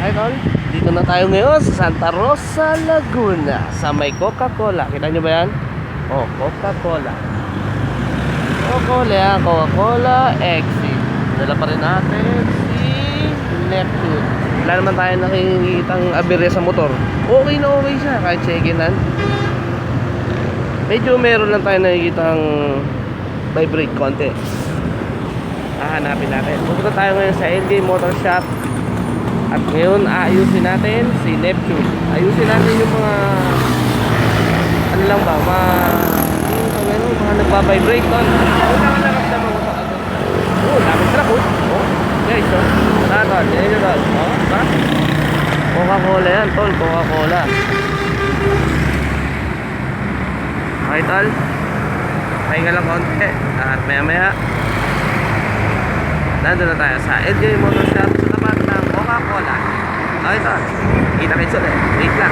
Hi tol, dito na tayo ngayon sa Santa Rosa, Laguna, sa may Coca-Cola. Kita nyo ba yan? Oh, Coca-Cola. Coca-Cola exit. Dala pa rin natin si Neptune. Wala naman tayo nakikitang aberya sa motor. Okay na okay siya, kahit check-inan. Medyo meron lang tayo nakikitang vibrate konti. Hahanapin natin. Pupunta tayo ngayon sa LJ Motor Shop. At ngayon aayusin natin si Neptune. Ayusin natin yung mga ano lang ba, mga nagpa-vibrate ton. Ano lang ang naramdaman mo sa agad? Oh, lapit truck oh. Oh, guys, oh. Tol, yan yun tol. Oh, ba? Coca-Cola yan tol, Coca-Cola. Okay tol. Pahinga lang konti. At maya-maya nandun na tayo sa LJ Motor Shop sa tapat ng Coca-Cola. Okay tol. Kita-kits ulit. Wait lang.